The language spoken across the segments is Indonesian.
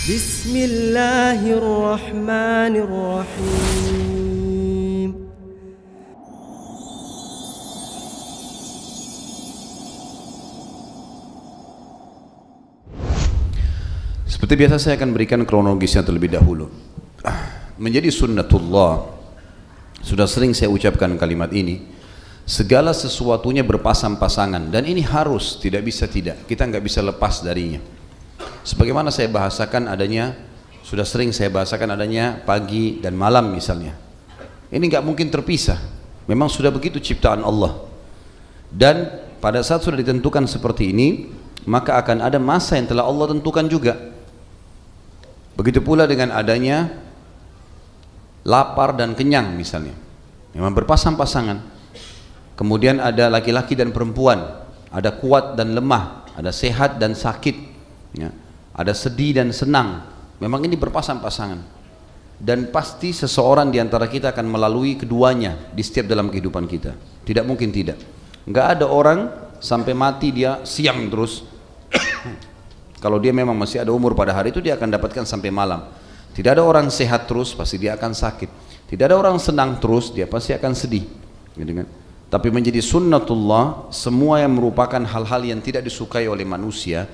Bismillahirrahmanirrahim. Seperti biasa saya akan berikan kronologisnya terlebih dahulu. Menjadi sunnatullah, sudah sering saya ucapkan kalimat ini, segala sesuatunya berpasang-pasangan, dan ini harus, tidak bisa tidak, kita nggak bisa lepas darinya. Sebagaimana saya bahasakan adanya, sudah sering saya bahasakan adanya pagi dan malam misalnya. Ini nggak mungkin terpisah, memang sudah begitu ciptaan Allah. Dan pada saat sudah ditentukan seperti ini, maka akan ada masa yang telah Allah tentukan juga. Begitu pula dengan adanya lapar dan kenyang misalnya, memang berpasang-pasangan. Kemudian ada laki-laki dan perempuan, ada kuat dan lemah, ada sehat dan sakit, ya, ada sedih dan senang. Memang ini berpasang-pasangan. Dan pasti seseorang di antara kita akan melalui keduanya di setiap dalam kehidupan kita. Tidak mungkin tidak. Enggak ada orang sampai mati dia siang terus. Kalau dia memang masih ada umur pada hari itu, dia akan dapatkan sampai malam. Tidak ada orang sehat terus, pasti dia akan sakit. Tidak ada orang senang terus, dia pasti akan sedih, gitu kan? Tapi menjadi sunnatullah, semua yang merupakan hal-hal yang tidak disukai oleh manusia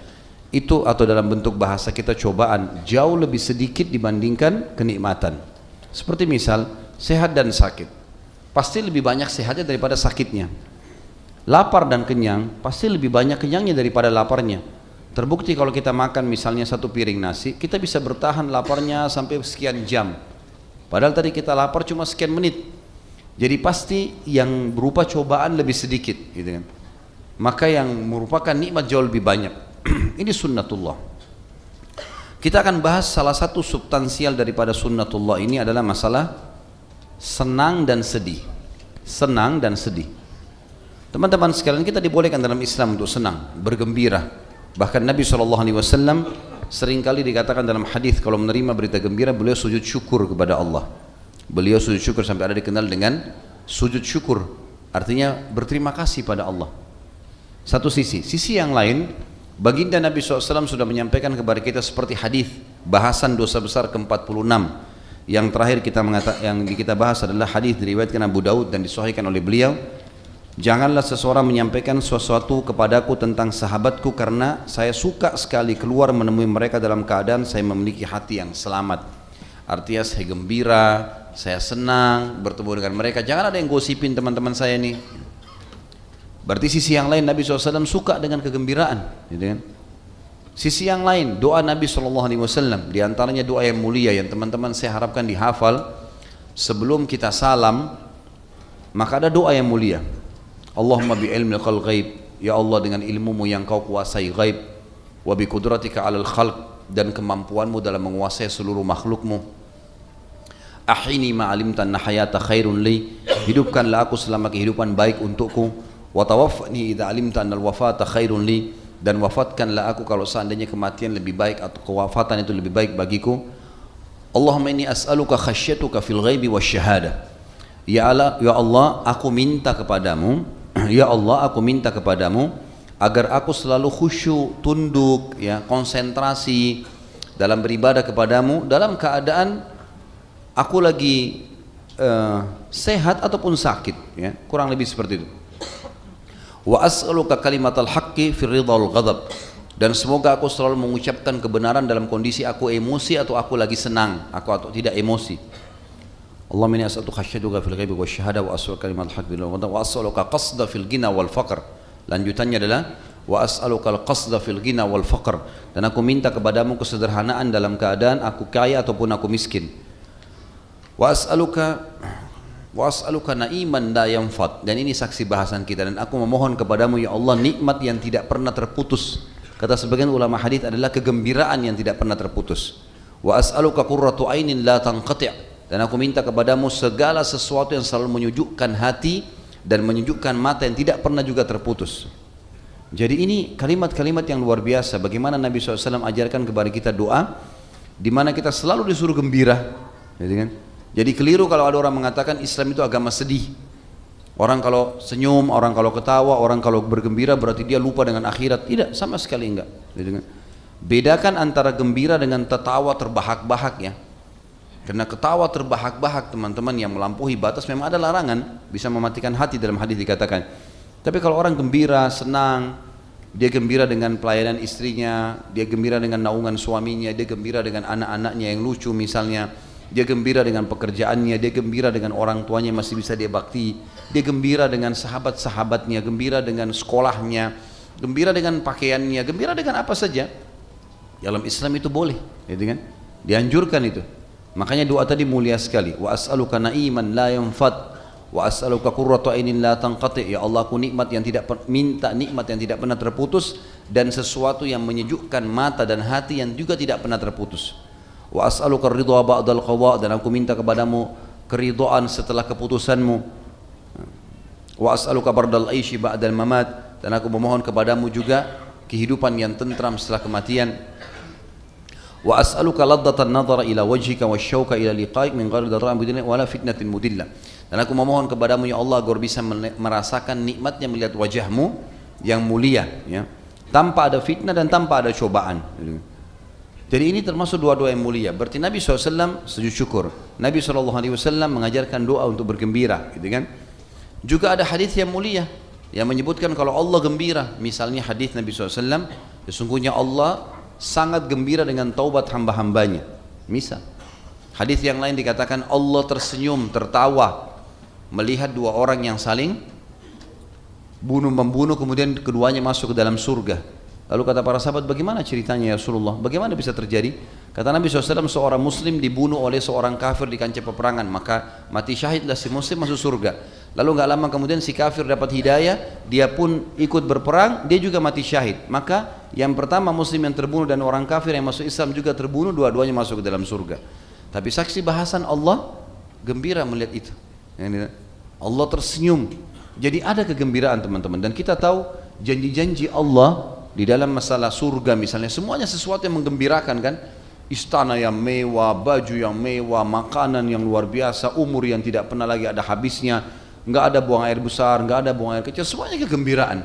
itu, atau dalam bentuk bahasa kita cobaan, jauh lebih sedikit dibandingkan kenikmatan. Seperti misal sehat dan sakit, pasti lebih banyak sehatnya daripada sakitnya. Lapar dan kenyang, pasti lebih banyak kenyangnya daripada laparnya. Terbukti kalau kita makan misalnya satu piring nasi, kita bisa bertahan laparnya sampai sekian jam, padahal tadi kita lapar cuma sekian menit. Jadi pasti yang berupa cobaan lebih sedikit, gitu kan? Maka yang merupakan nikmat jauh lebih banyak. Ini sunnatullah. Kita akan bahas salah satu substansial daripada sunnatullah ini adalah masalah senang dan sedih. Senang dan sedih. Teman-teman sekalian, kita dibolehkan dalam Islam untuk senang, bergembira. Bahkan Nabi SAW seringkali dikatakan dalam hadis, kalau menerima berita gembira beliau sujud syukur kepada Allah. Beliau sujud syukur, sampai ada dikenal dengan sujud syukur, artinya berterima kasih pada Allah. Satu sisi yang lain, baginda Nabi SAW sudah menyampaikan kepada kita seperti hadis bahasan dosa besar ke-46. Yang terakhir yang kita bahas adalah hadis diriwayatkan Abu Daud dan disahihkan oleh beliau. Janganlah seseorang menyampaikan sesuatu kepadaku tentang sahabatku, karena saya suka sekali keluar menemui mereka dalam keadaan saya memiliki hati yang selamat. Artinya saya gembira, saya senang bertemu dengan mereka. Jangan ada yang gosipin teman-teman saya nih. Berarti sisi yang lain, Nabi SAW suka dengan kegembiraan, gitu kan? Sisi yang lain, doa Nabi SAW, diantaranya doa yang mulia yang teman-teman saya harapkan dihafal sebelum kita salam. Maka ada doa yang mulia, Allahumma bi ilmil ghaib, ya Allah dengan ilmumu yang kau kuasai ghaib, wa bi kudratika alal khalq, dan kemampuanmu dalam menguasai seluruh makhlukmu, ahini ma'alimtan nahayata khairun li, hidupkanlah aku selama kehidupan baik untukku, wa tawaffani idza alimta annal wafata khairun li, dan wafatkanlah aku kalau seandainya kematian lebih baik atau kewafatan itu lebih baik bagiku. Allahumma inni as'aluka khasyatuka fil ghaibi wasyahada, ya Allah aku minta kepadamu, ya Allah aku minta kepadamu agar aku selalu khusyuk, tunduk, ya, konsentrasi dalam beribadah kepadamu dalam keadaan aku lagi sehat ataupun sakit, ya, kurang lebih seperti itu. Wa as'aluka kalimatal haqqi fir ridha wal ghadab, dan semoga aku selalu mengucapkan kebenaran dalam kondisi aku emosi atau aku lagi senang, aku atau tidak emosi. Allahumma inni as'aluka khasyatuka fil ghaibi wasyahada wa as'aluka kalimatal haqqi fil ghadab wa as'aluka qasda fil ghina wal faqr. Lanjutannya adalah wa as'aluka al qasda fil ghina wal faqr, dan aku minta kepadamu kesederhanaan dalam keadaan aku kaya ataupun aku miskin. Wa as'aluka na'iman la yanfad, dan ini saksi bahasan kita, dan aku memohon kepadamu ya Allah nikmat yang tidak pernah terputus. Kata sebagian ulama hadis adalah kegembiraan yang tidak pernah terputus. Wa as'aluka qurratu ainin la tanqati', dan aku minta kepadamu segala sesuatu yang selalu menyejukkan hati dan menyejukkan mata yang tidak pernah juga terputus. Jadi ini kalimat-kalimat yang luar biasa. Bagaimana Nabi SAW ajarkan kepada kita doa di mana kita selalu disuruh gembira, gitu kan? Jadi keliru kalau ada orang mengatakan Islam itu agama sedih. Orang kalau senyum, orang kalau ketawa, orang kalau bergembira berarti dia lupa dengan akhirat. Tidak, sama sekali enggak, gitu kan? Bedakan antara gembira dengan tertawa terbahak-bahak ya. Karena ketawa terbahak-bahak teman-teman yang melampaui batas memang ada larangan, bisa mematikan hati dalam hadis dikatakan. Tapi kalau orang gembira, senang, dia gembira dengan pelayanan istrinya, dia gembira dengan naungan suaminya, dia gembira dengan anak-anaknya yang lucu misalnya, dia gembira dengan pekerjaannya, dia gembira dengan orang tuanya masih bisa dia bakti, dia gembira dengan sahabat-sahabatnya, gembira dengan sekolahnya, gembira dengan pakaiannya, gembira dengan apa saja. Dalam Islam itu boleh, gitu kan? Dianjurkan itu. Makanya doa tadi mulia sekali. Wa as'aluka na'iman la yanfad wa as'aluka qurrata ainin la tanqati. Ya Allah, aku minta nikmat yang tidak pernah terputus dan sesuatu yang menyejukkan mata dan hati yang juga tidak pernah terputus. Wa as'aluka ridha ba'dal qada, dan aku minta kepadamu keridhaan setelah keputusanmu. Wa as'aluka bardal aishi ba'dal mamat, dan aku memohon kepadamu juga kehidupan yang tentram setelah kematian. Wa as'aluka laddatan nadhara ila wajhika wasyauqa ila liqa'ik min ghairi darra'in mudillah wala fitnatin mudillah. Dan aku memohon kepadamu ya Allah agar bisa merasakan nikmatnya melihat wajahmu yang mulia ya, tanpa ada fitnah dan tanpa ada cobaan. Jadi ini termasuk doa-doa yang mulia. Berarti Nabi SAW sujud syukur. Nabi SAW mengajarkan doa untuk bergembira, gitu kan? Juga ada hadis yang mulia yang menyebutkan kalau Allah gembira. Misalnya hadis Nabi SAW, sesungguhnya Allah sangat gembira dengan taubat hamba-hambanya. Misal hadis yang lain dikatakan Allah tersenyum, tertawa melihat dua orang yang saling membunuh kemudian keduanya masuk ke dalam surga. Lalu kata para sahabat, bagaimana ceritanya ya Rasulullah, bagaimana bisa terjadi? Kata Nabi SAW, seorang muslim dibunuh oleh seorang kafir di kancah peperangan, maka mati syahidlah si muslim, masuk surga. Lalu gak lama kemudian si kafir dapat hidayah, dia pun ikut berperang, dia juga mati syahid. Maka yang pertama muslim yang terbunuh dan orang kafir yang masuk Islam juga terbunuh, dua-duanya masuk ke dalam surga. Tapi saksi bahasan Allah gembira melihat itu. Allah tersenyum. Jadi ada kegembiraan teman-teman. Dan kita tahu janji-janji Allah di dalam masalah surga misalnya, semuanya sesuatu yang menggembirakan kan. Istana yang mewah, baju yang mewah, makanan yang luar biasa, umur yang tidak pernah lagi ada habisnya, nggak ada buang air besar, nggak ada buang air kecil, semuanya kegembiraan.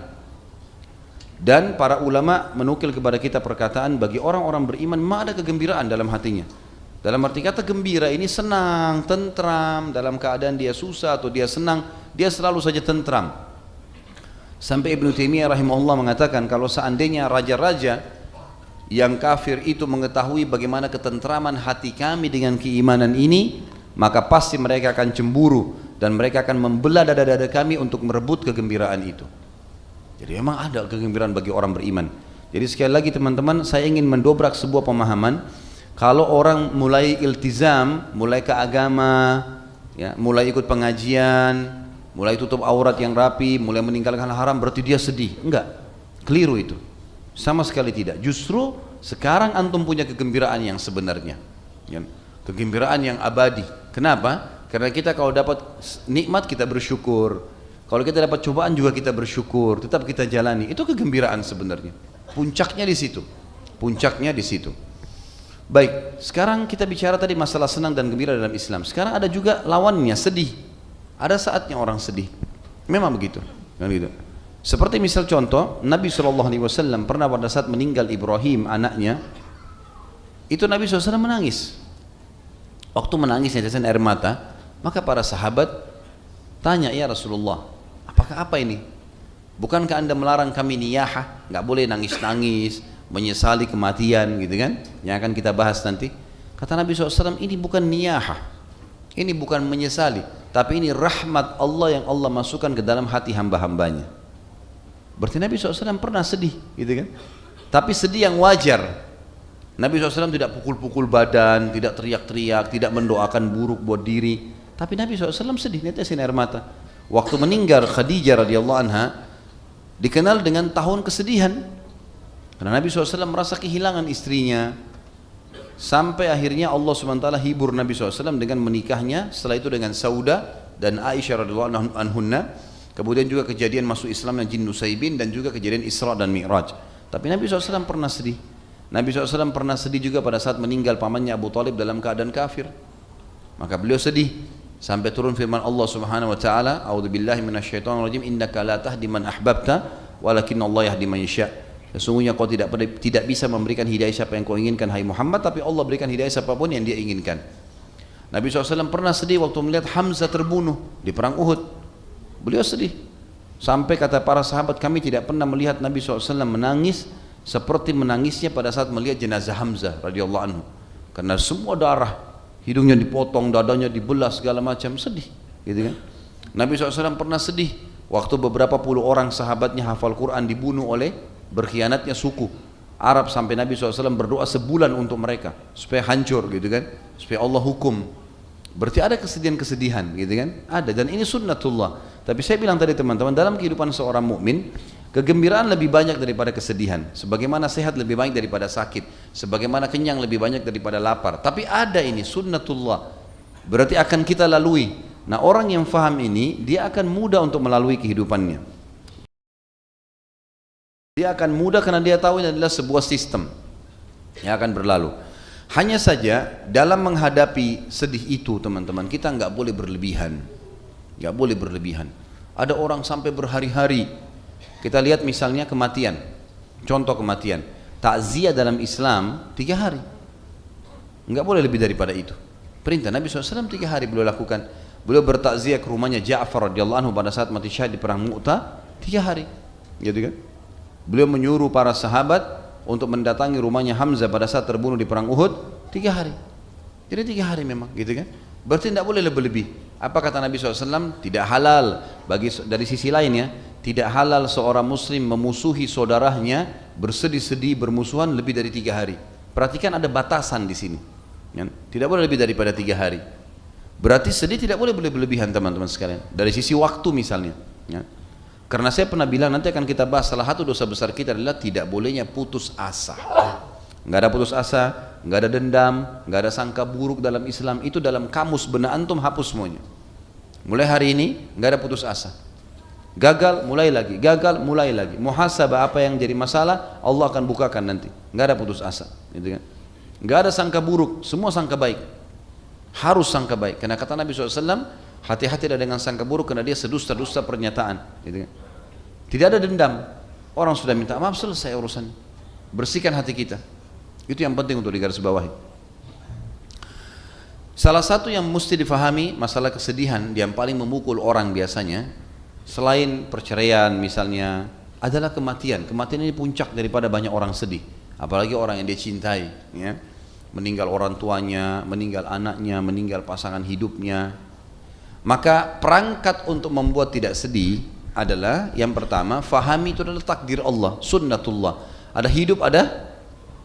Dan para ulama menukil kepada kita perkataan, bagi orang-orang beriman memang ada kegembiraan dalam hatinya. Dalam arti kata gembira ini senang, tentram, dalam keadaan dia susah atau dia senang, dia selalu saja tentram. Sampai Ibnu Taimiyah rahimahullah mengatakan, kalau seandainya raja-raja yang kafir itu mengetahui bagaimana ketentraman hati kami dengan keimanan ini, maka pasti mereka akan cemburu dan mereka akan membelah dada-dada kami untuk merebut kegembiraan itu. Jadi memang ada kegembiraan bagi orang beriman. Jadi sekali lagi teman-teman, saya ingin mendobrak sebuah pemahaman. Kalau orang mulai iltizam, mulai ke agama ya, mulai ikut pengajian, mulai tutup aurat yang rapi, mulai meninggalkan hal haram, berarti dia sedih. Enggak, keliru itu. Sama sekali tidak. Justru sekarang antum punya kegembiraan yang sebenarnya ya, kegembiraan yang abadi. Kenapa? Karena kita kalau dapat nikmat kita bersyukur, kalau kita dapat cobaan juga kita bersyukur, tetap kita jalani. Itu kegembiraan sebenarnya. Puncaknya di situ. Puncaknya di situ. Baik, sekarang kita bicara tadi masalah senang dan gembira dalam Islam. Sekarang ada juga lawannya, sedih. Ada saatnya orang sedih. Memang begitu. Kan gitu. Seperti misal contoh, Nabi SAW pernah pada saat meninggal Ibrahim anaknya, itu Nabi SAW menangis. Waktu menangis netesan air mata, maka para sahabat tanya, ya Rasulullah, apakah apa ini? Bukankah anda melarang kami niyahah, nggak boleh nangis-nangis, menyesali kematian gitu kan? Yang akan kita bahas nanti. Kata Nabi SAW, ini bukan niyahah, ini bukan menyesali, tapi ini rahmat Allah yang Allah masukkan ke dalam hati hamba-hambanya. Berarti Nabi SAW pernah sedih gitu kan, tapi sedih yang wajar. Nabi SAW tidak pukul-pukul badan, tidak teriak-teriak, tidak mendoakan buruk buat diri, tapi Nabi SAW sedih, netesin air mata. Waktu meninggal Khadijah radhiyallahu anha dikenal dengan tahun kesedihan, karena Nabi SAW merasa kehilangan istrinya, sampai akhirnya Allah SWT hibur Nabi SAW dengan menikahnya setelah itu dengan Sauda dan Aisyah radhiyallahu anhunna. Kemudian juga kejadian masuk Islamnya Jin Nusaybin dan juga kejadian Isra dan Mi'raj. Tapi Nabi SAW pernah sedih. Nabi SAW pernah sedih juga pada saat meninggal pamannya Abu Talib dalam keadaan kafir. Maka beliau sedih sampai turun firman Allah Subhanahu wa taala, "A'udzubillahi minasyaitonir rajim, innaka la tahdi man ahbabta, walakin Allah yahdi man yasha." Sesungguhnya kau tidak bisa memberikan hidayah siapa yang kau inginkan hai Muhammad, tapi Allah berikan hidayah siapapun yang dia inginkan. Nabi SAW pernah sedih waktu melihat Hamzah terbunuh di perang Uhud. Beliau sedih sampai kata para sahabat, kami tidak pernah melihat Nabi SAW menangis seperti menangisnya pada saat melihat jenazah Hamzah radhiyallahu anhu, karena semua darah, hidungnya dipotong, dadanya dibelah, segala macam, sedih gitu kan. Nabi SAW pernah sedih waktu beberapa puluh orang sahabatnya hafal Quran dibunuh oleh berkhianatnya suku Arab, sampai Nabi SAW berdoa sebulan untuk mereka supaya hancur gitu kan, supaya Allah hukum. Berarti ada kesedihan-kesedihan gitu kan, ada, dan ini sunnatullah. Tapi saya bilang tadi teman-teman, dalam kehidupan seorang mukmin, kegembiraan lebih banyak daripada kesedihan, sebagaimana sehat lebih banyak daripada sakit, sebagaimana kenyang lebih banyak daripada lapar. Tapi ada ini sunnatullah, berarti akan kita lalui. Nah, orang yang faham ini, dia akan mudah untuk melalui kehidupannya. Dia akan mudah karena dia tahu ini adalah sebuah sistem yang akan berlalu. Hanya saja dalam menghadapi sedih itu teman-teman, kita nggak boleh berlebihan, nggak boleh berlebihan. Ada orang sampai berhari-hari. Kita lihat misalnya kematian, contoh kematian, takziah dalam Islam 3 hari, nggak boleh lebih daripada itu. Perintah Nabi SAW 3 hari beliau lakukan. Beliau bertakziah ke rumahnya Ja'far radhiyallahu anhu pada saat mati syahid di perang Mu'tah 3 hari, gitu kan? Beliau menyuruh para sahabat untuk mendatangi rumahnya Hamzah pada saat terbunuh di perang Uhud 3 hari. Jadi 3 hari memang, gitu kan? Berarti tidak boleh lebih-lebih. Apa kata Nabi SAW? Tidak halal bagi, dari sisi lainnya, tidak halal seorang muslim memusuhi saudaranya, bersedih-sedih, bermusuhan lebih dari 3 hari. Perhatikan ada batasan di sini. Tidak boleh lebih daripada 3 hari. Berarti sedih tidak boleh berlebihan teman-teman sekalian. Dari sisi waktu misalnya. Karena saya pernah bilang, nanti akan kita bahas, salah satu dosa besar kita adalah tidak bolehnya putus asa. Nggak ada putus asa, nggak ada dendam, nggak ada sangka buruk dalam Islam. Itu dalam kamus benak antum hapus semuanya. Mulai hari ini nggak ada putus asa. Gagal mulai lagi, gagal mulai lagi. Muhasabah apa yang jadi masalah Allah akan bukakan nanti. Nggak ada putus asa, gitu kan? Nggak ada sangka buruk, semua sangka baik. Harus sangka baik. Karena kata Nabi SAW, hati-hati dengan sangka buruk karena dia sedusta-dusta pernyataan, gitu kan? Tidak ada dendam. Orang sudah minta maaf, selesai urusan. Bersihkan hati kita. Itu yang penting untuk digarisbawahi. Salah satu yang mesti difahami masalah kesedihan yang paling memukul orang biasanya, selain perceraian misalnya, adalah kematian. Kematian ini puncak daripada banyak orang sedih. Apalagi orang yang dia cintai, ya. Meninggal orang tuanya, meninggal anaknya, meninggal pasangan hidupnya. Maka perangkat untuk membuat tidak sedih adalah yang pertama, fahami itu adalah takdir Allah, sunnatullah. Ada hidup, ada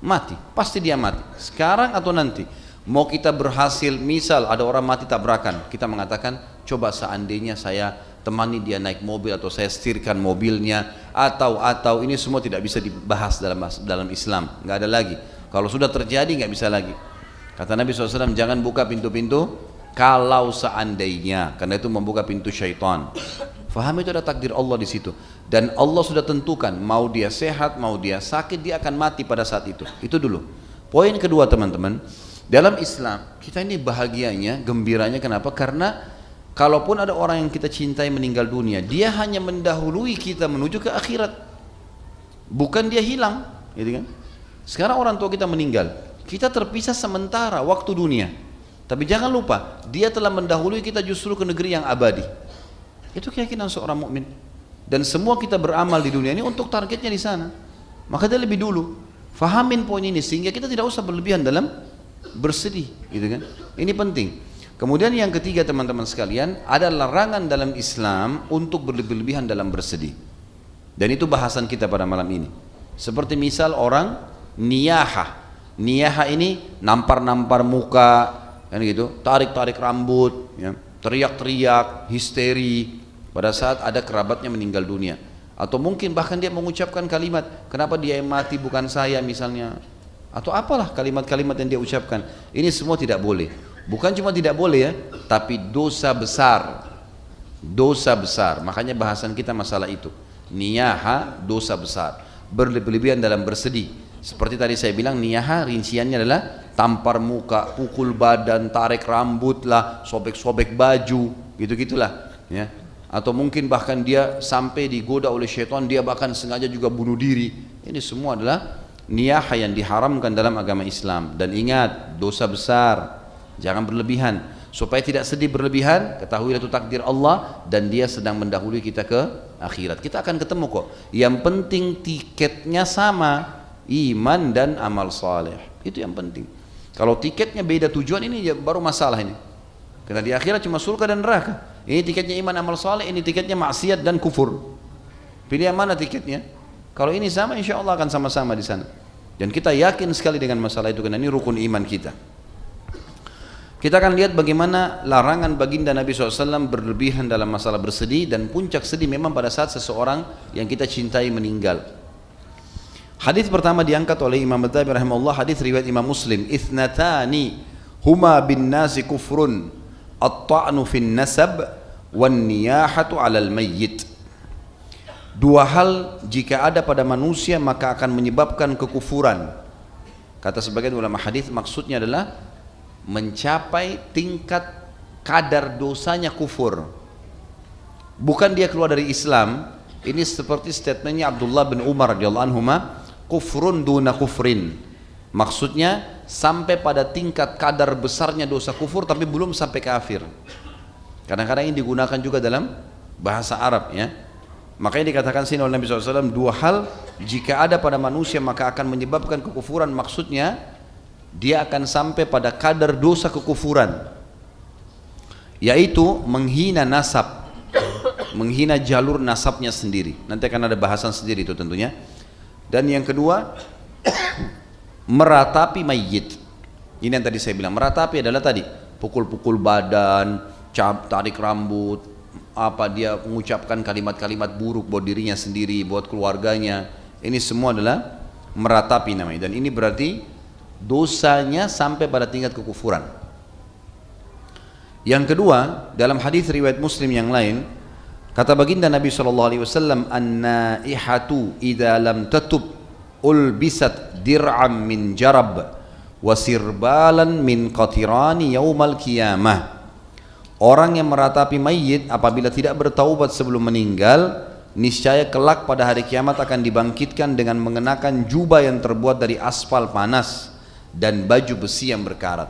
mati, pasti dia mati, sekarang atau nanti. Mau kita berhasil, misal ada orang mati tabrakan, kita mengatakan coba seandainya saya temani dia naik mobil atau saya setirkan mobilnya, atau ini semua tidak bisa dibahas dalam Islam, nggak ada lagi. Kalau sudah terjadi nggak bisa lagi. Kata Nabi SAW, jangan buka pintu-pintu kalau seandainya, karena itu membuka pintu syaitan. Faham, itu ada takdir Allah di situ, dan Allah sudah tentukan mau dia sehat mau dia sakit, dia akan mati pada saat itu. Itu dulu. Poin kedua teman-teman, dalam Islam kita ini bahagianya, gembiranya, kenapa? Karena kalaupun ada orang yang kita cintai meninggal dunia, dia hanya mendahului kita menuju ke akhirat, bukan dia hilang, gitu kan? Sekarang orang tua kita meninggal, kita terpisah sementara waktu dunia, tapi jangan lupa dia telah mendahului kita justru ke negeri yang abadi. Itu keyakinan seorang mukmin. Dan semua kita beramal di dunia ini untuk targetnya di sana. Maka dia lebih dulu fahamin poin ini sehingga kita tidak usah berlebihan dalam bersedih, gitu kan? Ini penting. Kemudian yang ketiga teman-teman sekalian, ada larangan dalam Islam untuk berlebih-lebihan dalam bersedih. Dan itu bahasan kita pada malam ini. Seperti misal orang niyahah. Niyahah ini nampar-nampar muka, kan gitu, tarik-tarik rambut, ya, teriak-teriak, histeri pada saat ada kerabatnya meninggal dunia. Atau mungkin bahkan dia mengucapkan kalimat, kenapa dia yang mati bukan saya misalnya, atau apalah kalimat-kalimat yang dia ucapkan. Ini semua tidak boleh. Bukan cuma tidak boleh ya, tapi dosa besar. Dosa besar. Makanya bahasan kita masalah itu. Niyaha, dosa besar. Berlebihan dalam bersedih. Seperti tadi saya bilang, niyaha rinciannya adalah tampar muka, pukul badan, tarik rambut lah, sobek-sobek baju, gitu-gitulah, ya. atau mungkin bahkan dia sampai digoda oleh syaitan, dia bahkan sengaja juga bunuh diri. Ini semua adalah niyahah yang diharamkan dalam agama Islam. Dan ingat, dosa besar, jangan berlebihan. Supaya tidak sedih berlebihan, ketahuilah itu takdir Allah dan dia sedang mendahului kita ke akhirat. Kita akan ketemu kok. Yang penting tiketnya sama, iman dan amal saleh. Itu yang penting. Kalau tiketnya beda tujuan, ini baru masalah ini. Karena di akhirat cuma surga dan neraka. Ini tiketnya iman amal saleh, ini tiketnya maksiat dan kufur. Pilih yang mana tiketnya? Kalau ini sama, insya Allah akan sama-sama di sana. Dan kita yakin sekali dengan masalah itu, karena ini rukun iman kita. Kita akan lihat bagaimana larangan baginda Nabi SAW berlebihan dalam masalah bersedih, dan puncak sedih memang pada saat seseorang yang kita cintai meninggal. Hadis pertama diangkat oleh Imam Adzabi rahimahullah, hadis riwayat Imam Muslim. Ithnatani huma bin nasi kufrun, at-ta'nu fin nasab wan niyahatu 'alal mayyit. Dua hal jika ada pada manusia maka akan menyebabkan kekufuran. Kata sebagian ulama hadis, maksudnya adalah mencapai tingkat kadar dosanya kufur. Bukan dia keluar dari Islam. Ini seperti statementnya Abdullah bin Umar radhiyallahu anhuma, kufrun duna kufrin. Maksudnya sampai pada tingkat kadar besarnya dosa kufur tapi belum sampai kafir. Kadang-kadang ini digunakan juga dalam bahasa Arab ya. Makanya dikatakan sini oleh Nabi SAW, dua hal jika ada pada manusia maka akan menyebabkan kekufuran. Maksudnya dia akan sampai pada kadar dosa kekufuran, yaitu menghina nasab, menghina jalur nasabnya sendiri. Nanti akan ada bahasan sendiri itu tentunya. Dan yang kedua, meratapi mayit. Ini yang tadi saya bilang, meratapi adalah tadi pukul-pukul badan, tarik rambut, apa dia mengucapkan kalimat-kalimat buruk buat dirinya sendiri, buat keluarganya. Ini semua adalah meratapi namanya. Dan ini berarti dosanya sampai pada tingkat kekufuran. Yang kedua, dalam hadis riwayat Muslim yang lain, kata baginda Nabi SAW, an-naihatu idza lam tatub ulbisat dir'am min jarab wa sirbalan min qatirani yaumal qiyamah. Orang yang meratapi mayit apabila tidak bertaubat sebelum meninggal, niscaya kelak pada hari kiamat akan dibangkitkan dengan mengenakan jubah yang terbuat dari aspal panas dan baju besi yang berkarat.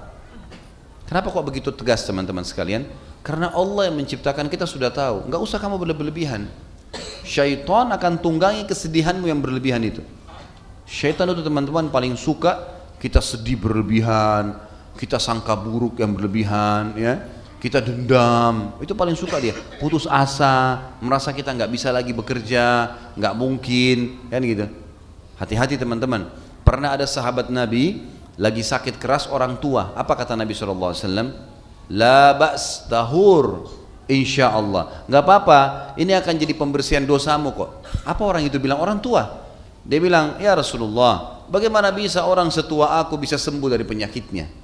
Kenapa kok begitu tegas teman-teman sekalian? Karena Allah yang menciptakan kita sudah tahu, nggak usah kamu berlebihan. Syaitan akan tunggangi kesedihanmu yang berlebihan itu. Syaitan itu teman-teman paling suka kita sedih berlebihan, kita sangka buruk yang berlebihan, ya. Kita dendam, itu paling suka dia. Putus asa, merasa kita nggak bisa lagi bekerja, nggak mungkin, kan gitu. Hati-hati teman-teman. Pernah ada sahabat Nabi lagi sakit keras orang tua. Apa kata Nabi SAW? La ba's tahur, insya Allah. Nggak apa-apa, ini akan jadi pembersihan dosamu kok. Apa orang itu bilang? Orang tua. Dia bilang, ya Rasulullah, bagaimana bisa orang setua aku bisa sembuh dari penyakitnya?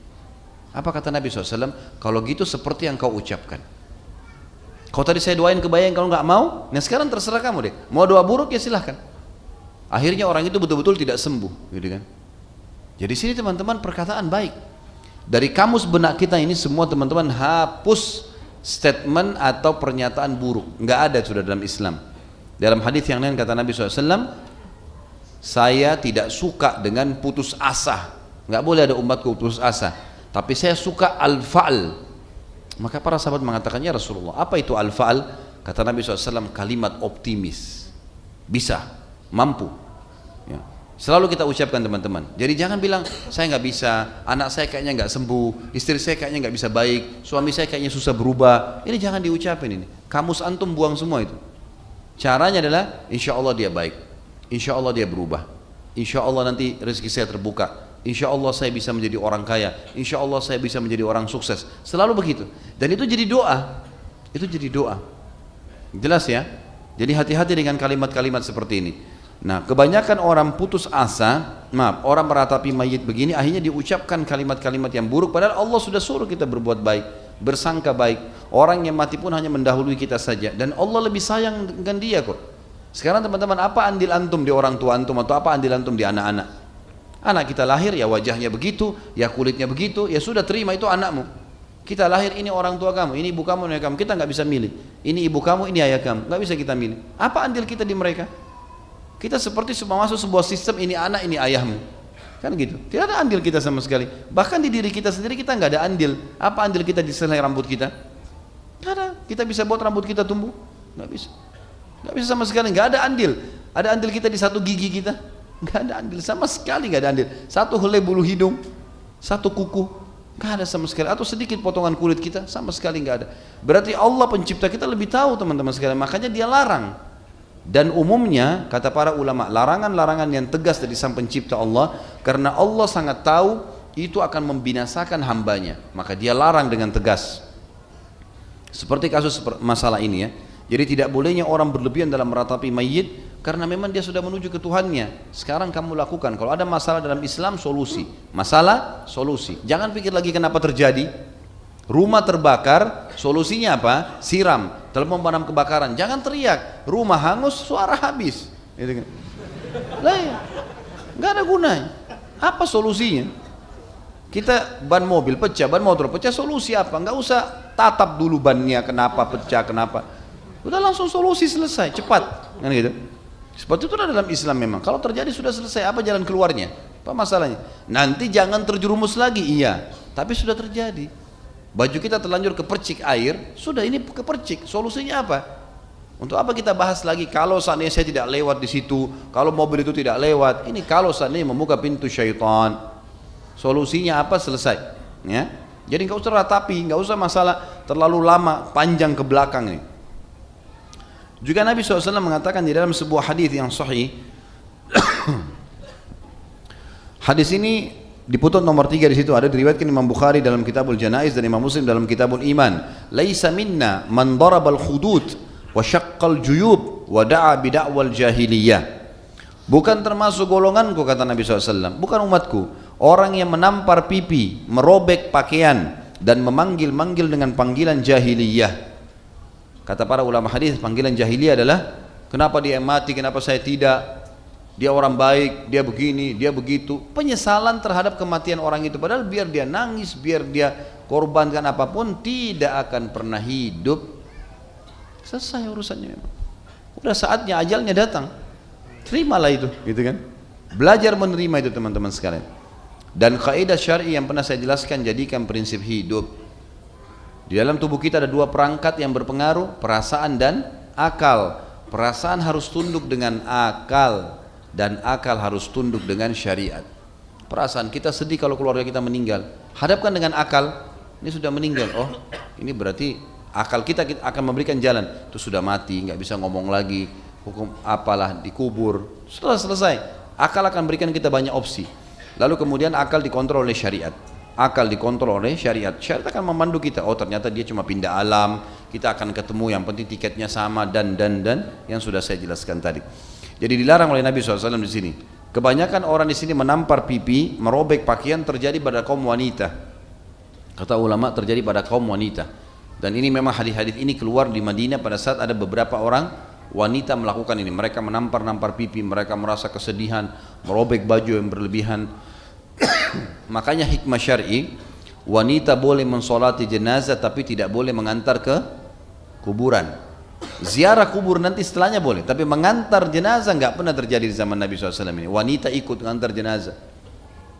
Apa kata Nabi SAW? Kalau gitu seperti yang kau ucapkan. Kau tadi saya doain kebayang, kalau nggak mau, nah sekarang terserah kamu deh. Mau doa buruk ya silahkan. Akhirnya orang itu betul-betul tidak sembuh, gitu kan? Jadi sini teman-teman perkataan baik. Dari kamus benak kita ini semua teman-teman hapus statement atau pernyataan buruk. Nggak ada sudah dalam Islam. Dalam hadis yang lain kata Nabi SAW, saya tidak suka dengan putus asa. Nggak boleh ada umatku putus asa. Tapi saya suka al-fa'al. Maka para sahabat mengatakan, ya Rasulullah, apa itu al-fa'al? Kata Nabi SAW, kalimat optimis. Bisa, mampu. Ya. Selalu kita ucapkan teman-teman. Jadi jangan bilang, saya nggak bisa, anak saya kayaknya nggak sembuh, istri saya kayaknya nggak bisa baik, suami saya kayaknya susah berubah. Ini jangan diucapin ini. Kamus antum buang semua itu. Caranya adalah, insya Allah dia baik, insya Allah dia berubah, insya Allah nanti rezeki saya terbuka, insya Allah saya bisa menjadi orang kaya, insya Allah saya bisa menjadi orang sukses. Selalu begitu. Dan itu jadi doa. Itu jadi doa. Jelas ya? Jadi hati-hati dengan kalimat-kalimat seperti ini. Nah, kebanyakan orang putus asa, orang meratapi mayit begini, akhirnya diucapkan kalimat-kalimat yang buruk. Padahal Allah sudah suruh kita berbuat baik, bersangka baik. Orang yang mati pun hanya mendahului kita saja. Dan Allah lebih sayang dengan dia kok. Sekarang teman-teman, apa andil antum di orang tua antum, atau apa andil antum di anak-anak? Anak kita lahir ya wajahnya begitu, ya kulitnya begitu, ya sudah terima itu anakmu. Kita lahir, ini orang tua kamu, ini ibu kamu, ini ayah kamu. Kita nggak bisa milih. Ini ibu kamu, ini ayah kamu. Nggak bisa kita milih. Apa andil kita di mereka? Kita seperti masuk sebuah sistem, ini anak, ini ayahmu. Kan gitu. Tidak ada andil kita sama sekali. Bahkan di diri kita sendiri kita nggak ada andil. Apa andil kita di selai rambut kita? Nggak ada. Kita bisa buat rambut kita tumbuh? Nggak bisa. Nggak bisa sama sekali. Nggak ada andil. Ada andil kita di satu gigi kita? Nggak ada andil. Sama sekali nggak ada andil. Satu helai bulu hidung, satu kuku. Nggak ada sama sekali. Atau sedikit potongan kulit kita, sama sekali nggak ada. Berarti Allah pencipta kita lebih tahu teman-teman sekalian. Makanya dia larang. Dan umumnya kata para ulama, larangan-larangan yang tegas dari sang pencipta Allah, karena Allah sangat tahu itu akan membinasakan hambanya, maka dia larang dengan tegas. Seperti kasus masalah ini ya. Jadi tidak bolehnya orang berlebihan dalam meratapi mayit, karena memang dia sudah menuju ke Tuhannya. Sekarang kamu lakukan. Kalau ada masalah dalam Islam, solusi. Masalah, solusi. Jangan pikir lagi kenapa terjadi. Rumah terbakar, solusinya apa? Siram, telepon pemadam kebakaran. Jangan teriak. Rumah hangus, suara habis. Gitu kan? Lah ya, nggak ada gunanya. Apa solusinya? Kita ban mobil pecah, ban motor pecah, solusi apa? Nggak usah tatap dulu bannya, kenapa pecah, kenapa. Udah langsung solusi, selesai, cepat. Kan gitu. Seperti itu dalam Islam memang. Kalau terjadi sudah selesai, apa jalan keluarnya? Apa masalahnya? Nanti jangan terjerumus lagi, iya. Tapi sudah terjadi. Baju kita terlanjur kepercik air, sudah ini kepercik. Solusinya apa? Untuk apa kita bahas lagi kalau seandainya saya tidak lewat di situ, kalau mobil itu tidak lewat. Ini kalau seandainya membuka pintu syaitan. Solusinya apa? Selesai. Ya. Jadi nggak usah ratapi, nggak usah masalah terlalu lama, panjang ke belakang ini. Juga Nabi SAW mengatakan di dalam sebuah hadis yang sahih. Hadis ini diputut nomor 3 di situ, ada diriwayatkan Imam Bukhari dalam Kitabul Janaiz dan Imam Muslim dalam Kitabul Iman. Laisa minna man darabal khudud wa syaqqal juyub wa da'a bid'awal jahiliyah. Bukan termasuk golonganku, kata Nabi SAW, bukan umatku, orang yang menampar pipi, merobek pakaian dan memanggil-manggil dengan panggilan jahiliyah. Kata para ulama hadis, panggilan jahiliyah adalah kenapa dia mati, kenapa saya tidak, dia orang baik, dia begini, dia begitu. Penyesalan terhadap kematian orang itu, padahal biar dia nangis, biar dia korbankan apapun, tidak akan pernah hidup. Selesai urusannya memang. Udah saatnya, ajalnya datang. Terimalah itu, gitu kan. Belajar menerima itu teman-teman sekalian. Dan kaidah syar'i yang pernah saya jelaskan, jadikan prinsip hidup. Di dalam tubuh kita ada dua perangkat yang berpengaruh, perasaan dan akal. Perasaan harus tunduk dengan akal, dan akal harus tunduk dengan syariat. Perasaan kita sedih kalau keluarga kita meninggal, hadapkan dengan akal, ini sudah meninggal, oh ini berarti akal kita akan memberikan jalan, itu sudah mati, nggak bisa ngomong lagi, hukum apalah, dikubur. Setelah selesai, akal akan berikan kita banyak opsi. Lalu kemudian akal dikontrol oleh syariat. Akal dikontrol oleh syariat. Syariat akan memandu kita. Oh ternyata dia cuma pindah alam, kita akan ketemu, yang penting tiketnya sama, dan yang sudah saya jelaskan tadi. Jadi dilarang oleh Nabi SAW di sini. Kebanyakan orang di sini menampar pipi, merobek pakaian, terjadi pada kaum wanita. Kata ulama, terjadi pada kaum wanita. Dan ini memang hadis-hadis ini keluar di Madinah pada saat ada beberapa orang wanita melakukan ini. Mereka menampar-nampar pipi, mereka merasa kesedihan, merobek baju yang berlebihan. Makanya hikmah syar'i, wanita boleh mensolati jenazah tapi tidak boleh mengantar ke kuburan. Ziarah kubur nanti setelahnya boleh, tapi mengantar jenazah nggak pernah terjadi di zaman Nabi SAW ini. Wanita ikut mengantar jenazah,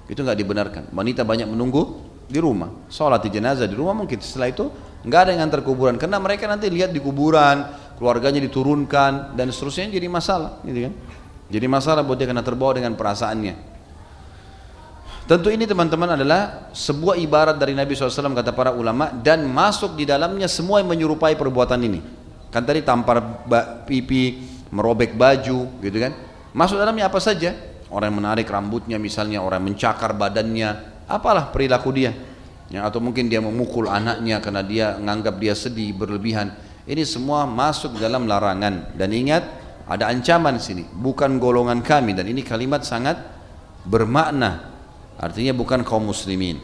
itu nggak dibenarkan. Wanita banyak menunggu di rumah, sholat di jenazah di rumah mungkin. Setelah itu nggak ada yang antar kuburan, karena mereka nanti lihat di kuburan, keluarganya diturunkan dan seterusnya, jadi masalah, gitu kan? Jadi masalah buat dia karena terbawa dengan perasaannya. Tentu ini teman-teman adalah sebuah ibarat dari Nabi SAW, kata para ulama, dan masuk di dalamnya semua yang menyerupai perbuatan ini. Kan tadi tampar pipi, merobek baju, gitu kan? Masuk dalamnya apa saja? Orang yang menarik rambutnya misalnya, orang yang mencakar badannya, apalah perilaku dia. Ya, atau mungkin dia memukul anaknya karena dia menganggap dia sedih berlebihan. Ini semua masuk dalam larangan. Dan ingat, ada ancaman di sini, bukan golongan kami, dan ini kalimat sangat bermakna. Artinya bukan kaum muslimin.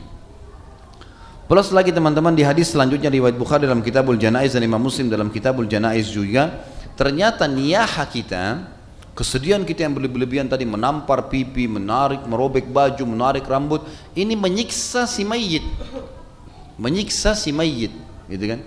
Plus lagi teman-teman, di hadis selanjutnya riwayat Bukhari dalam Kitabul Janaiz dan Imam Muslim dalam Kitabul Janaiz juga, ternyata niyahah kita, kesedihan kita yang berlebihan tadi, menampar pipi, menarik, merobek baju, menarik rambut, ini menyiksa si mayit. menyiksa si mayit, gitu kan.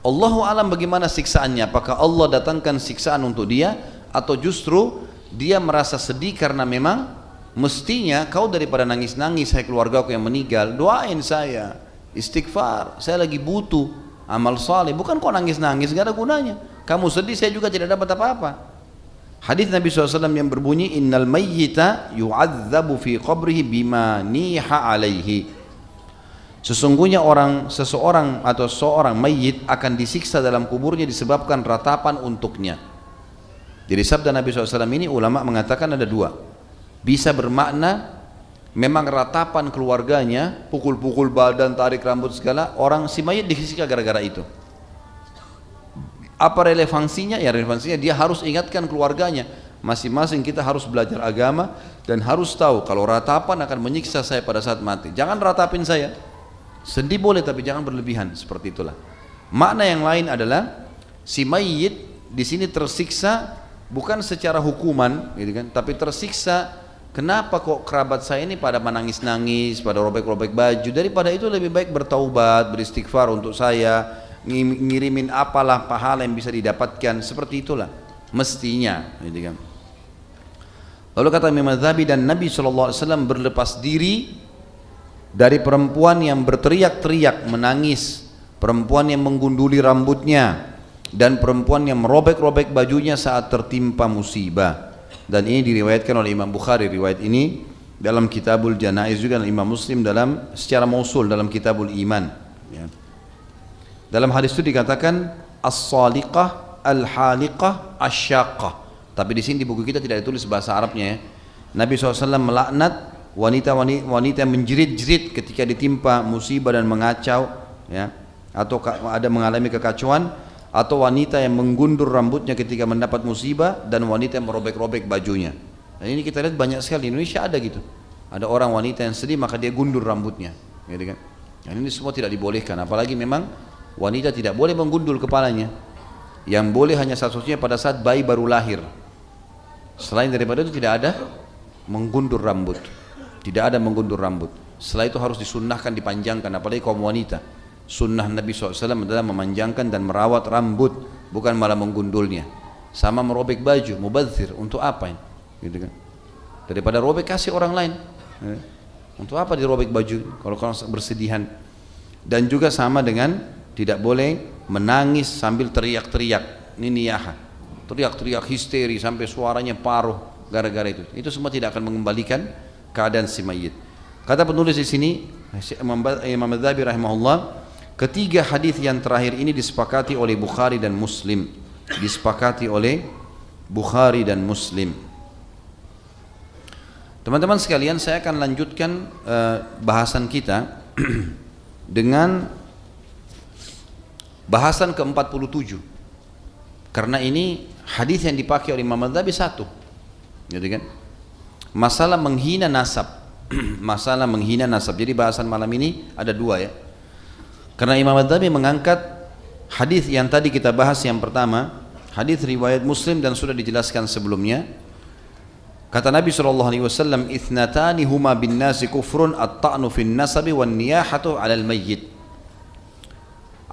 Allahu alam bagaimana siksaannya, apakah Allah datangkan siksaan untuk dia atau justru dia merasa sedih karena memang mestinya kau daripada nangis-nangis hai keluarga aku yang meninggal, doain saya, istighfar, saya lagi butuh amal saleh, bukan kau nangis-nangis gak ada gunanya, kamu sedih saya juga tidak dapat apa-apa. Hadis Nabi SAW yang berbunyi innal mayyita yu'adzabu fi qabrihi bima niha alaihi, sesungguhnya seseorang atau seorang mayit akan disiksa dalam kuburnya disebabkan ratapan untuknya. Jadi sabda Nabi SAW ini ulama mengatakan ada dua, bisa bermakna memang ratapan keluarganya, pukul-pukul badan, tarik rambut segala, orang si mayit disiksa gara-gara itu. Apa relevansinya? Ya relevansinya dia harus ingatkan keluarganya, masing-masing kita harus belajar agama dan harus tahu kalau ratapan akan menyiksa saya pada saat mati. Jangan ratapin saya, sedih boleh tapi jangan berlebihan, seperti itulah. Makna yang lain adalah si mayit di sini tersiksa bukan secara hukuman, gitu kan, tapi tersiksa kenapa kok kerabat saya ini pada menangis-nangis, pada robek-robek baju, daripada itu lebih baik bertaubat, beristighfar untuk saya, ngirimin apalah pahala yang bisa didapatkan, seperti itulah mestinya, gitu kan. Lalu kata Imam Adz-Dzahabi, dan Nabi SAW berlepas diri dari perempuan yang berteriak-teriak menangis, perempuan yang menggunduli rambutnya, dan perempuan yang merobek-robek bajunya saat tertimpa musibah. Dan ini diriwayatkan oleh Imam Bukhari, riwayat ini dalam Kitabul Janaiz juga, dan Imam Muslim dalam secara mausul dalam Kitabul Iman, ya. Dalam hadis itu dikatakan as-saliqah, al-haliqah, asyaqqah. Tapi di sini di buku kita tidak ditulis bahasa Arabnya, ya. Nabi SAW melaknat wanita yang menjerit-jerit ketika ditimpa musibah dan mengacau, ya, atau ada mengalami kekacauan, atau wanita yang menggundur rambutnya ketika mendapat musibah, dan wanita yang merobek-robek bajunya. Dan ini kita lihat banyak sekali di Indonesia ada gitu. Ada orang wanita yang sedih maka dia gundur rambutnya, gitu kan. Dan ini semua tidak dibolehkan, apalagi memang wanita tidak boleh menggundul kepalanya. Yang boleh hanya satu-satunya pada saat bayi baru lahir. Selain daripada itu tidak ada menggundur rambut. Tidak ada menggundur rambut. Setelah itu harus disunnahkan, dipanjangkan, apalagi kaum wanita. Sunnah Nabi SAW adalah memanjangkan dan merawat rambut, bukan malah menggundulnya. Sama merobek baju, mubadzir, untuk apa ini? Gitu kan? Daripada robek kasih orang lain. Untuk apa dirobek baju kalau bersedihan? Dan juga sama dengan tidak boleh menangis sambil teriak-teriak, ini niyaha, teriak-teriak histeri sampai suaranya paruh gara-gara itu. Itu semua tidak akan mengembalikan keadaan si mayit. Kata penulis di sini, Imam Adz-Dzahabi rahimahullah, ketiga hadis yang terakhir ini disepakati oleh Bukhari dan Muslim. Disepakati oleh Bukhari dan Muslim. Teman-teman sekalian, saya akan lanjutkan bahasan kita dengan bahasan ke-47. Karena ini hadis yang dipakai oleh Imam Adz-Dzahabi satu. Gitu kan? Masalah menghina nasab. Masalah menghina nasab. Jadi bahasan malam ini ada dua, ya. Karena Imam Adz-Dzahabi mengangkat hadis yang tadi kita bahas yang pertama, hadis riwayat Muslim dan sudah dijelaskan sebelumnya. Kata Nabi SAW, "Ithnatani huma bin nasi kufrun, at-ta'nu fin nasabi wan niyahatu 'alal mayyit."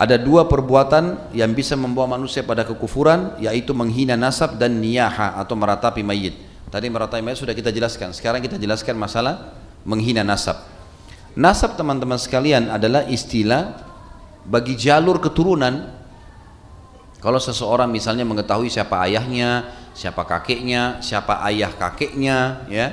Ada dua perbuatan yang bisa membawa manusia pada kekufuran, yaitu menghina nasab dan niyaha atau meratapi mayit. Tadi meratapi mayit sudah kita jelaskan. Sekarang kita jelaskan masalah menghina nasab. Nasab, teman-teman sekalian, adalah istilah bagi jalur keturunan. Kalau seseorang misalnya mengetahui siapa ayahnya, siapa kakeknya, siapa ayah kakeknya, ya,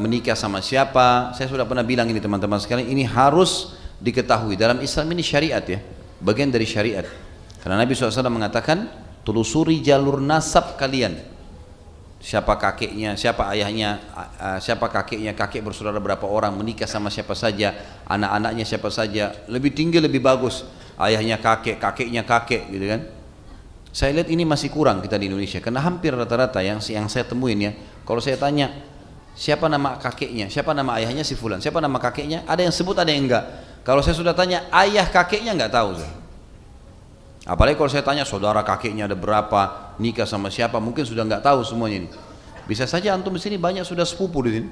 menikah sama siapa. Saya sudah pernah bilang ini teman-teman sekalian, ini harus diketahui. Dalam Islam ini syariat, ya, bagian dari syariat. Karena Nabi SAW mengatakan, telusuri jalur nasab kalian. Siapa kakeknya, siapa ayahnya, siapa kakeknya, kakek bersaudara berapa orang, menikah sama siapa saja, anak-anaknya siapa saja, lebih tinggi lebih bagus, ayahnya kakek, kakeknya kakek, gitu kan. Saya lihat ini masih kurang kita di Indonesia, karena hampir rata-rata yang saya temuin, ya, kalau saya tanya siapa nama kakeknya, siapa nama ayahnya, si fulan, siapa nama kakeknya, ada yang sebut, ada yang enggak. Kalau saya sudah tanya ayah kakeknya, enggak tahu saya. Apalagi kalau saya tanya saudara kakeknya ada berapa, nikah sama siapa, mungkin sudah nggak tahu semuanya ini. Bisa saja antum di sini banyak sudah sepupu di sini.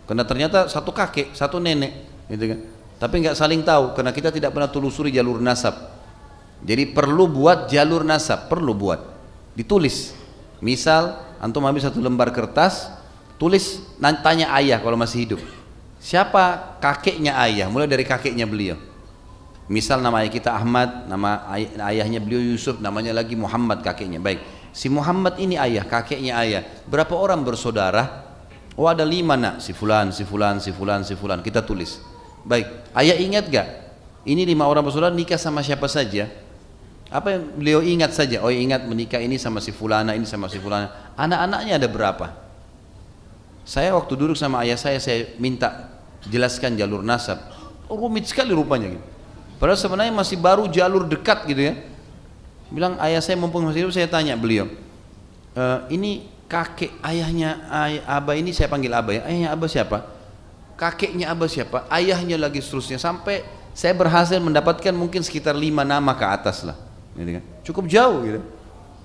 Karena ternyata satu kakek, satu nenek, gitu kan. tapi nggak saling tahu karena kita tidak pernah telusuri jalur nasab. Jadi perlu buat jalur nasab, perlu buat, ditulis. Misal antum ambil satu lembar kertas, tulis, tanya ayah kalau masih hidup, siapa kakeknya ayah, mulai dari kakeknya beliau. Misal nama ayah kita Ahmad, nama ayahnya beliau Yusuf, namanya lagi Muhammad kakeknya. Baik, si Muhammad ini ayah, kakeknya ayah. Berapa orang bersaudara? Oh ada 5 nak, si fulan, si fulan, si fulan, si fulan. Kita tulis. Baik, ayah ingat gak? Ini 5 orang bersaudara nikah sama siapa saja? Apa yang beliau ingat saja? Oh ingat menikah ini sama si fulana, ini sama si fulana. Anak-anaknya ada berapa? Saya waktu duduk sama ayah saya minta jelaskan jalur nasab. Oh, rumit sekali rupanya gitu. Padahal sebenarnya masih baru jalur dekat gitu ya. Bilang ayah saya mumpung masih hidup, saya tanya beliau, ini kakek ayahnya Abah ini, saya panggil Abah ya, ayahnya Abah siapa? Kakeknya Abah siapa? Ayahnya lagi seterusnya, sampai saya berhasil mendapatkan mungkin sekitar 5 nama ke atas lah. Gitu kan. Cukup jauh gitu.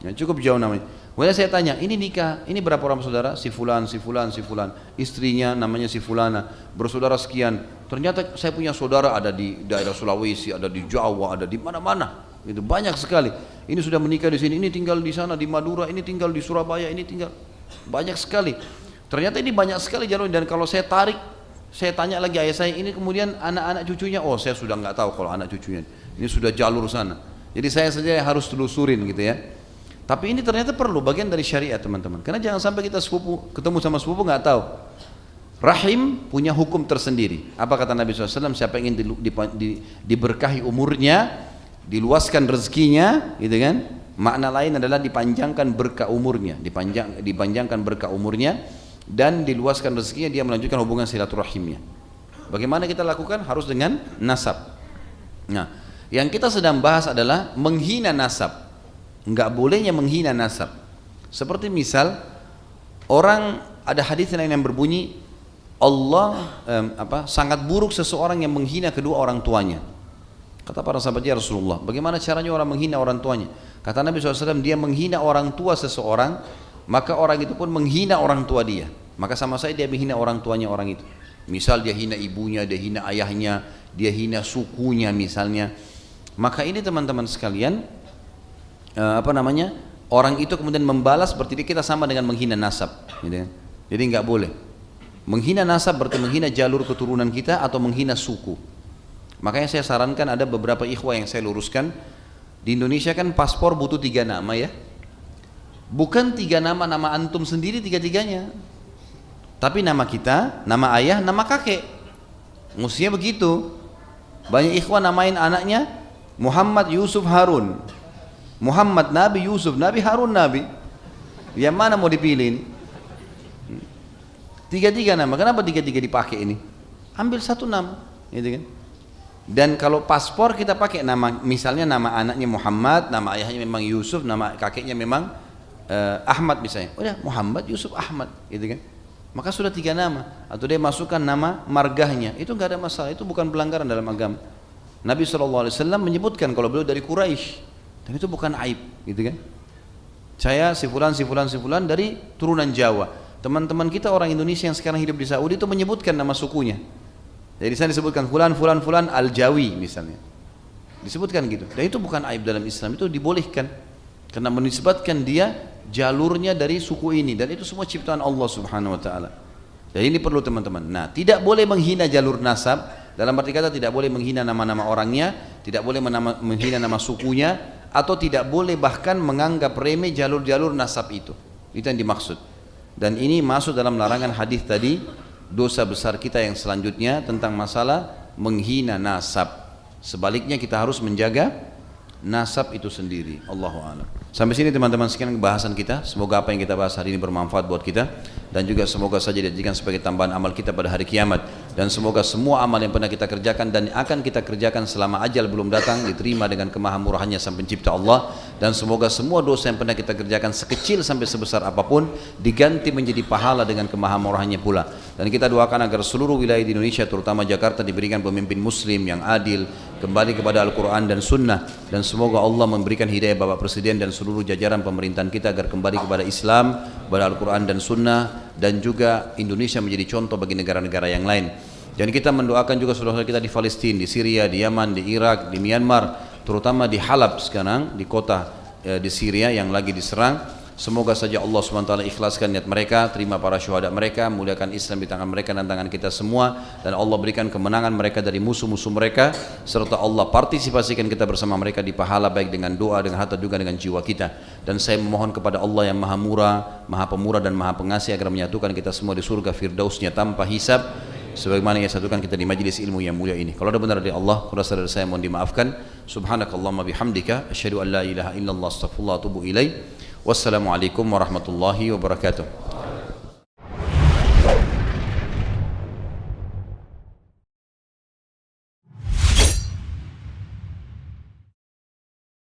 Ya, cukup jauh namanya. Kemudian saya tanya, ini nikah, ini berapa orang saudara? Si fulan, si fulan, si fulan. Istrinya namanya si fulana, bersaudara sekian. Ternyata saya punya saudara ada di daerah Sulawesi, ada di Jawa, ada di mana-mana. Itu banyak sekali. Ini sudah menikah di sini, ini tinggal di sana di Madura, ini tinggal di Surabaya, ini tinggal banyak sekali. Ternyata ini banyak sekali jalur, dan kalau saya tarik, saya tanya lagi ayah saya, ini kemudian anak-anak cucunya, oh saya sudah nggak tahu kalau anak cucunya. Ini sudah jalur sana. Jadi saya saja yang harus telusurin gitu ya. Tapi ini ternyata perlu, bagian dari syariat teman-teman. Karena jangan sampai kita ketemu sama sepupu nggak tahu. Rahim punya hukum tersendiri. Apa kata Nabi SAW? Siapa yang ingin diberkahi umurnya, diluaskan rezekinya, gitu kan? Makna lain adalah dipanjangkan berkah umurnya, dipanjangkan berkah umurnya, dan diluaskan rezekinya, dia melanjutkan hubungan silaturahimnya. Bagaimana kita lakukan? Harus dengan nasab. Nah, yang kita sedang bahas adalah menghina nasab. Enggak bolehnya menghina nasab. Seperti misal orang, ada hadis lain yang berbunyi Allah sangat buruk seseorang yang menghina kedua orang tuanya. Kata para sahabat, ya Rasulullah, bagaimana caranya orang menghina orang tuanya? Kata Nabi SAW, dia menghina orang tua seseorang, maka orang itu pun menghina orang tua dia. Maka sama saya dia menghina orang tuanya orang itu. Misal dia hina ibunya, dia hina ayahnya, dia hina sukunya misalnya. Maka ini teman-teman sekalian, orang itu kemudian membalas berarti kita sama dengan menghina nasab, gitu. Jadi nggak boleh menghina nasab, berarti menghina jalur keturunan kita atau menghina suku. Makanya saya sarankan, ada beberapa ikhwah yang saya luruskan, di Indonesia kan paspor butuh 3 nama ya, bukan 3 nama antum sendiri 3-3-nya, tapi nama kita, nama ayah, nama kakek, mestinya begitu. Banyak ikhwah namain anaknya Muhammad Yusuf Harun, Muhammad Nabi, Yusuf Nabi, Harun Nabi. Yang mana mau dipilih ini? 3-3 nama. Kenapa 3-3 dipakai ini? Ambil 1 nama, gitu kan? Dan kalau paspor kita pakai nama, misalnya nama anaknya Muhammad, nama ayahnya memang Yusuf, nama kakeknya memang Ahmad misalnya. Udah Muhammad Yusuf Ahmad, gitu kan? Maka sudah 3 nama. Atau dia masukkan nama margahnya, itu nggak ada masalah. Itu bukan pelanggaran dalam agama. Nabi SAW menyebutkan kalau beliau dari Quraisy, dan itu bukan aib, gitu kan? Saya si fulan dari turunan Jawa. Teman-teman kita orang Indonesia yang sekarang hidup di Saudi itu menyebutkan nama sukunya. Jadi saya disebutkan fulan Al-Jawi misalnya. Disebutkan gitu. Dan itu bukan aib dalam Islam, itu dibolehkan. Karena menisbatkan dia jalurnya dari suku ini, dan itu semua ciptaan Allah Subhanahu wa taala. Dan ini perlu teman-teman. Nah, tidak boleh menghina jalur nasab. Dalam arti kata tidak boleh menghina nama-nama orangnya, tidak boleh menghina nama sukunya, atau tidak boleh bahkan menganggap remeh jalur-jalur nasab itu. Itu yang dimaksud. Dan ini masuk dalam larangan hadis tadi, dosa besar kita yang selanjutnya tentang masalah menghina nasab. Sebaliknya kita harus menjaga nasab itu sendiri. Allahu a'lam. Sampai sini teman-teman sekian bahasan kita. Semoga apa yang kita bahas hari ini bermanfaat buat kita, dan juga semoga saja dijadikan sebagai tambahan amal kita pada hari kiamat, dan semoga semua amal yang pernah kita kerjakan dan akan kita kerjakan selama ajal belum datang diterima dengan kemahamurahannya Sang Pencipta Allah, dan semoga semua dosa yang pernah kita kerjakan sekecil sampai sebesar apapun diganti menjadi pahala dengan kemahamurahannya pula. Dan kita doakan agar seluruh wilayah di Indonesia terutama Jakarta diberikan pemimpin muslim yang adil, kembali kepada Al-Quran dan Sunnah, dan semoga Allah memberikan hidayah Bapak Presiden dan seluruh jajaran pemerintahan kita agar kembali kepada Islam, kepada Al-Quran dan Sunnah, dan juga Indonesia menjadi contoh bagi negara-negara yang lain. Dan kita mendoakan juga saudara kita di Palestina, di Syria, di Yaman, di Irak, di Myanmar, terutama di Halab sekarang, di kota di Syria yang lagi diserang. Semoga saja Allah SWT ikhlaskan niat mereka, terima para syuhada mereka, muliakan Islam di tangan mereka dan tangan kita semua, dan Allah berikan kemenangan mereka dari musuh-musuh mereka, serta Allah partisipasikan kita bersama mereka di pahala, baik dengan doa, dengan harta, juga dengan jiwa kita. Dan saya memohon kepada Allah yang maha murah, maha pemurah dan maha pengasih agar menyatukan kita semua di surga firdausnya tanpa hisab, sebagaimana ia satukan kita di majlis ilmu yang mulia ini. Kalau ada benar dari Allah, kurang dari saya mohon dimaafkan. Subhanakallahumma bihamdika, asyhadu an la ilaha illallah, astaghfirullah wa atubu ilaih. Wassalamualaikum warahmatullahi wabarakatuh.